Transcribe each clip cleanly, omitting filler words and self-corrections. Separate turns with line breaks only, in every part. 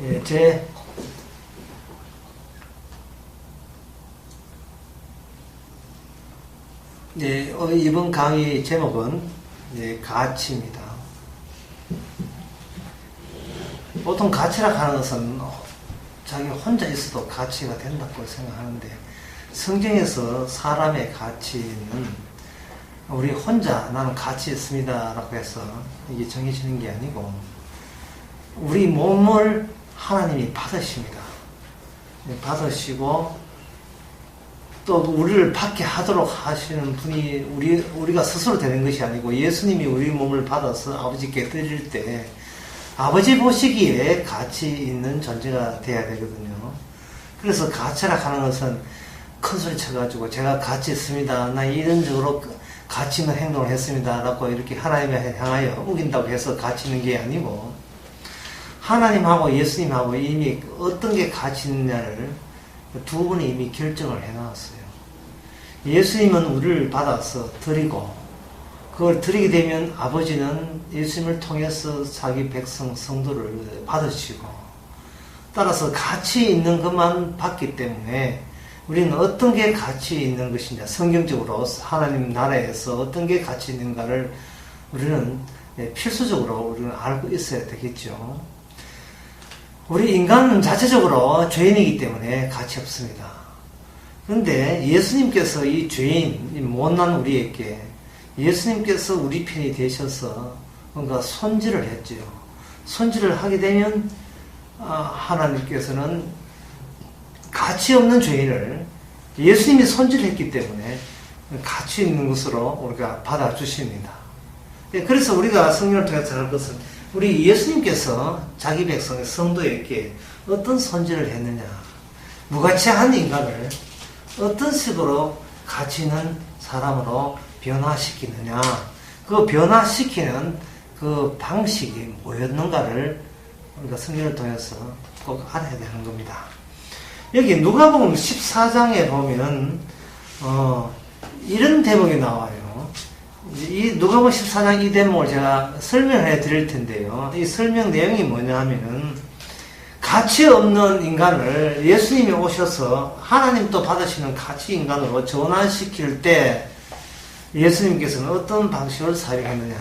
예, 이번 강의 제목은 가치입니다. 보통 가치라 하는 것은 자기 혼자 있어도 가치가 된다고 생각하는데, 성경에서 사람의 가치는 우리 혼자 나는 가치 있습니다 라고 해서 이게 정해지는 게 아니고, 우리 몸을 하나님이 받으십니다. 받으시고 또 우리를 받게 하도록 하시는 분이 우리가 스스로 되는 것이 아니고, 예수님이 우리 몸을 받아서 아버지께 드릴 때 아버지 보시기에 가치 있는 존재가 돼야 되거든요. 그래서 가치라 하는 것은 큰 소리 쳐가지고 제가 가치 있습니다, 나 이런 식으로 가치 있는 행동을 했습니다 라고 이렇게 하나님을 향하여 우긴다고 해서 가치 있는 게 아니고, 하나님하고 예수님하고 이미 어떤 게 가치 있느냐를 두 분이 이미 결정을 해놨어요. 예수님은 우리를 받아서 드리고, 그걸 드리게 되면 아버지는 예수님을 통해서 자기 백성 성도를 받으시고, 따라서 가치 있는 것만 받기 때문에 우리는 어떤 게 가치 있는 것이냐, 성경적으로 하나님 나라에서 어떤 게 가치 있는가를 우리는 필수적으로 우리는 알고 있어야 되겠죠. 우리 인간은 자체적으로 죄인이기 때문에 가치 없습니다. 그런데 예수님께서 이 죄인, 이 못난 우리에게 예수님께서 우리 편이 되셔서 뭔가 손질을 했죠. 손질을 하게 되면 하나님께서는 가치 없는 죄인을 예수님이 손질했기 때문에 가치 있는 것으로 우리가 받아주십니다. 그래서 우리가 성경을 통해서 알 것은, 우리 예수님께서 자기 백성의 성도에게 어떤 손질을 했느냐, 무가치한 인간을 어떤 식으로 가치 있는 사람으로 변화시키느냐, 그 변화시키는 그 방식이 뭐였는가를 우리가 성경을 통해서 꼭 알아야 되는 겁니다. 여기 누가복음 14장에 보면 이런 대목이 나와요. 이 누가복음 14장 이 대목을 제가 설명해 드릴 텐데요. 이 설명 내용이 뭐냐 하면은, 가치 없는 인간을 예수님이 오셔서 하나님 또 받으시는 가치 인간으로 전환시킬 때 예수님께서는 어떤 방식을 사용했느냐,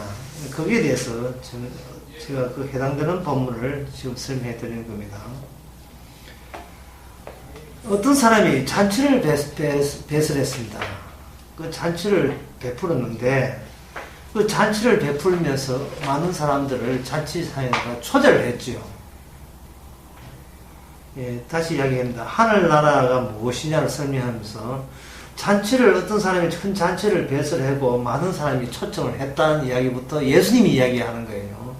거기에 대해서 제가 그 해당되는 본문을 지금 설명해 드리는 겁니다. 어떤 사람이 잔치를 배설했습니다. 그 잔치를 베풀었는데, 그 잔치를 베풀면서 많은 사람들을 잔치상에다가 초대를 했지요. 다시 이야기합니다. 하늘나라가 무엇이냐를 설명하면서, 잔치를 어떤 사람이 큰 잔치를 배설하고 많은 사람이 초청을 했다는 이야기부터 예수님이 이야기하는 거예요.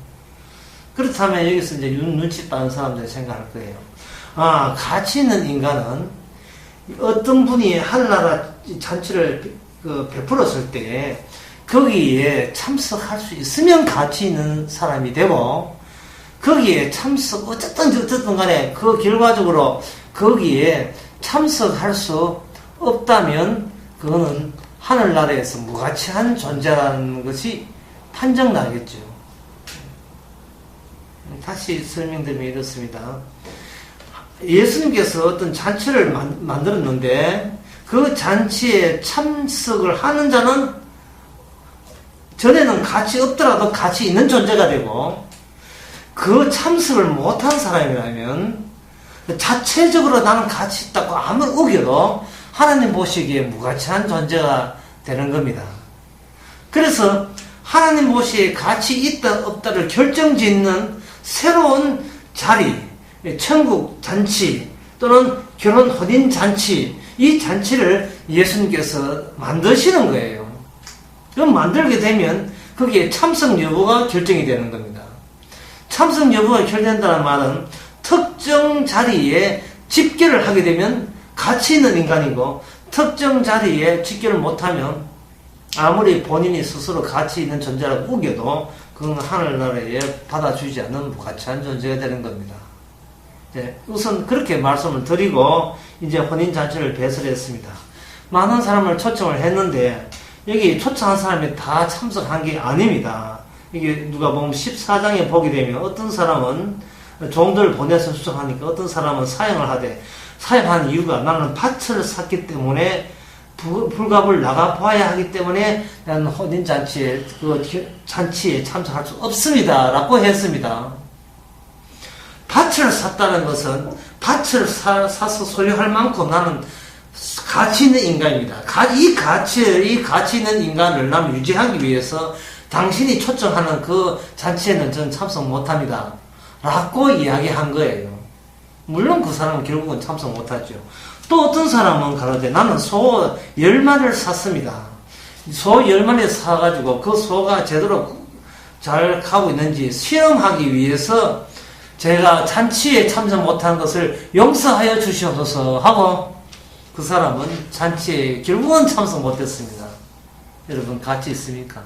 그렇다면 여기서 이제 눈치 빠른 사람들이 생각할 거예요. 가치 있는 인간은 어떤 분이 하늘나라 잔치를 베풀었을 때 거기에 참석할 수 있으면 가치 있는 사람이 되고, 거기에 어쨌든 간에 그 결과적으로 거기에 참석할 수 없다면 그거는 하늘나라에서 무가치한 존재라는 것이 판정나겠죠. 다시 설명드리면 이렇습니다. 예수님께서 어떤 잔치를 만들었는데, 그 잔치에 참석을 하는 자는 전에는 가치 없더라도 가치 있는 존재가 되고, 그 참석을 못한 사람이라면 자체적으로 나는 가치 있다고 아무리 우겨도 하나님 보시기에 무가치한 존재가 되는 겁니다. 그래서 하나님 보시기에 가치 있다 없다를 결정짓는 새로운 자리, 천국 잔치 또는 결혼 혼인 잔치, 이 잔치를 예수님께서 만드시는 거예요. 그럼 만들게 되면 거기에 참석 여부가 결정이 되는 겁니다. 참석 여부가 결정된다는 말은 특정 자리에 집결을 하게 되면 가치 있는 인간이고, 특정 자리에 집결을 못하면 아무리 본인이 스스로 가치 있는 존재라고 우겨도 그건 하늘나라에 받아주지 않는 무가치한 존재가 되는 겁니다. 우선 그렇게 말씀을 드리고 이제 혼인잔치를 배설했습니다. 많은 사람을 초청을 했는데 여기 초청한 사람이 다 참석한 게 아닙니다. 이게 누가복음 14장에 보게 되면 어떤 사람은 종들을 보내서 수정하니까 어떤 사람은 사형을 하되, 사형한 이유가 나는 밭을 샀기 때문에 불갑을 나가봐야 하기 때문에 나는 혼인잔치에, 잔치에 참석할 수 없습니다 라고 했습니다. 밭을 샀다는 것은 밭을 사서 소유할 만큼 나는 가치 있는 인간입니다. 이 가치 있는 인간을 나는 유지하기 위해서 당신이 초청하는 그 잔치에는 저는 참석 못합니다 라고 이야기한 거예요. 물론 그 사람은 결국은 참석 못하죠. 또 어떤 사람은 가로되 나는 소 10마리를 샀습니다. 소 10마리를 사가지고 그 소가 제대로 잘 가고 있는지 실험하기 위해서 제가 잔치에 참석 못한 것을 용서하여 주시옵소서 하고 그 사람은 잔치에 결국은 참석 못했습니다. 여러분 같이 있습니까?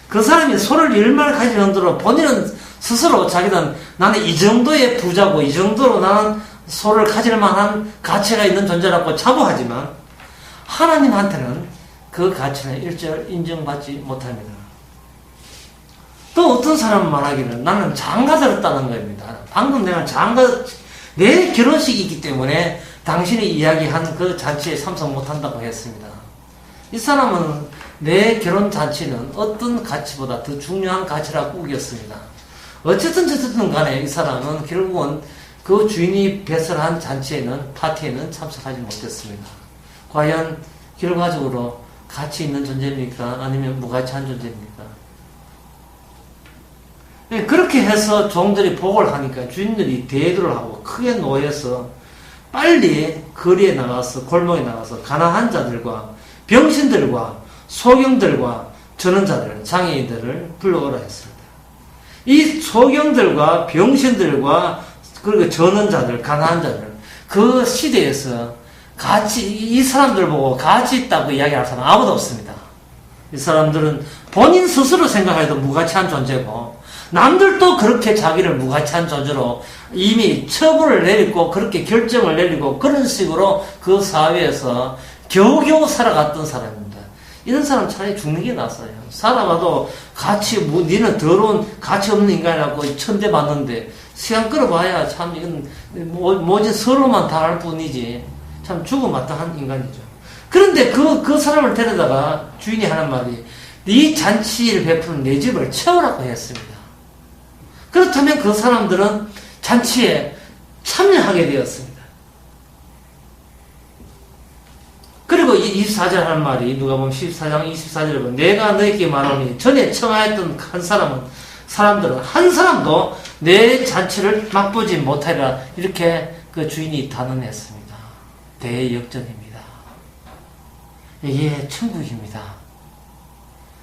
그 사람이 소를 10마리 가질 정도로 본인은 스스로 자기는 나는 이 정도의 부자고 이 정도로 나는 소를 가질 만한 가치가 있는 존재라고 자부하지만 하나님한테는 그 가치는 일절 인정받지 못합니다. 또 어떤 사람은 말하기를 나는 장가 들었다는 겁니다. 방금 내가 내 결혼식이기 때문에 당신이 이야기한 그 잔치에 참석 못한다고 했습니다. 이 사람은 내 결혼 잔치는 어떤 가치보다 더 중요한 가치라고 우겼습니다. 어쨌든 간에 이 사람은 결국은 그 주인이 배설한 잔치에는, 파티에는 참석하지 못했습니다. 과연 결과적으로 가치 있는 존재입니까? 아니면 무가치한 존재입니까? 네, 그렇게 해서 종들이 복을 하니까 주인들이 대두를 하고 크게 노해서 빨리 거리에 나가서, 골목에 나가서 가난한 자들과 병신들과 소경들과 전원자들, 장애인들을 불러오라 했습니다. 이 소경들과 병신들과 그리고 전원자들, 가난한 자들, 그 시대에서 이 사람들 보고 가치 있다고 이야기할 사람은 아무도 없습니다. 이 사람들은 본인 스스로 생각해도 무가치한 존재고, 남들도 그렇게 자기를 무가치한 존재로 이미 처분을 내리고, 그렇게 결정을 내리고, 그런 식으로 그 사회에서 겨우겨우 살아갔던 사람입니다. 이런 사람 차라리 죽는 게 낫어요. 살아가도 니는 더러운 가치 없는 인간이라고 천대받는데, 시간 끌어봐야 참 이건 뭐지 서로만 당할 뿐이지 참 죽어마땅한 인간이죠. 그런데 그 사람을 데려다가 주인이 하는 말이 네 잔치를 베푸는 내 집을 채우라고 했습니다. 그렇다면 그 사람들은 잔치에 참여하게 되었습니다. 그리고 24절 하는 말이 누가복음 14장 24절에 보면 내가 너에게 말하니 전에 청하였던 사람들은 한 사람도 내 잔치를 맛보지 못하리라 이렇게 그 주인이 단언했습니다. 대역전입니다. 이게 천국입니다.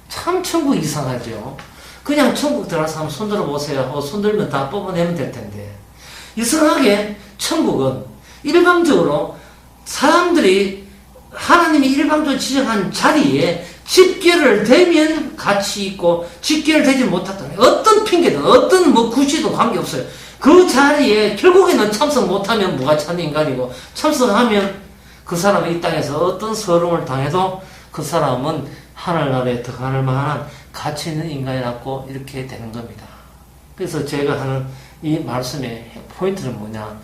참 천국 이상하죠. 그냥 천국 들어가서 한번 손들어 보세요. 손들면 다 뽑아내면 될 텐데 이상하게 천국은 일방적으로 사람들이 하나님이 일방적으로 지정한 자리에 집결을 되면 가치 있고 집결을 되지 못했다면 어떤 핑계든 어떤 구시도 관계없어요. 그 자리에 결국에는 참석 못하면 무가치한 인간이고 참석하면 그 사람이 이 땅에서 어떤 서름을 당해도 그 사람은 하늘나라에 들어갈 만한 가치 있는 인간이라고 이렇게 되는 겁니다. 그래서 제가 하는 이 말씀의 포인트는 뭐냐,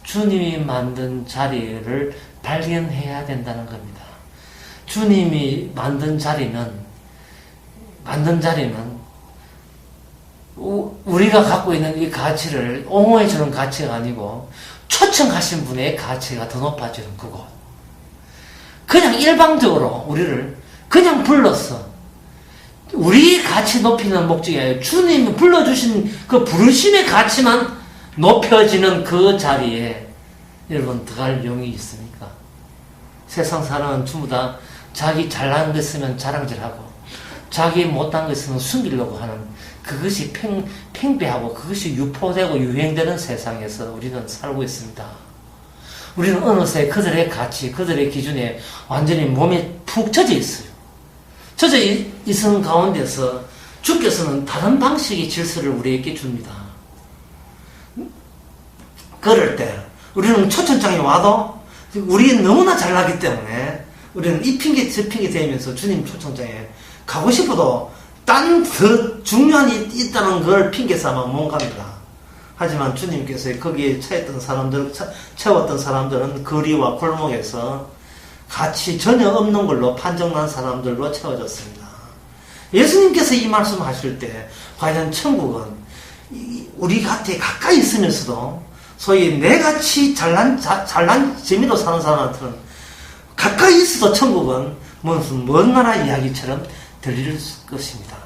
주님이 만든 자리를 발견해야 된다는 겁니다. 주님이 만든 자리는 우리가 갖고 있는 이 가치를 옹호해주는 가치가 아니고 초청하신 분의 가치가 더 높아지는 그곳. 그냥 일방적으로 우리를 그냥 불러서 우리 가치 높이는 목적이 아니라 주님이 불러주신 그 부르심의 가치만 높여지는 그 자리에 여러분 들어갈 용이 있습니까? 세상 사람은 전부 다 자기 잘난 거 있으면 자랑질하고 자기 못한 거 있으면 숨기려고 하는 그것이 팽배하고 그것이 유포되고 유행되는 세상에서 우리는 살고 있습니다. 우리는 어느새 그들의 가치, 그들의 기준에 완전히 몸에 푹 젖어 있어요. 젖어 있는 가운데서 주께서는 다른 방식의 질서를 우리에게 줍니다. 그럴 때 우리는 초청장에 와도 우리 너무나 잘나기 때문에 우리는 이 핑계 저 핑계 대면서 주님 초청장에 가고 싶어도 딴 더 중요한 일이 있다는 걸 핑계 삼아 못 갑니다. 하지만 주님께서 거기에 채웠던 사람들은 거리와 골목에서 가치 전혀 없는 걸로 판정난 사람들로 채워졌습니다. 예수님께서 이 말씀 하실 때 과연 천국은 우리 곁에 가까이 있으면서도 소위 내같이 잘난 재미로 사는 사람한테는 가까이 있어도 천국은 무슨 먼 나라 이야기처럼 들릴 것입니다.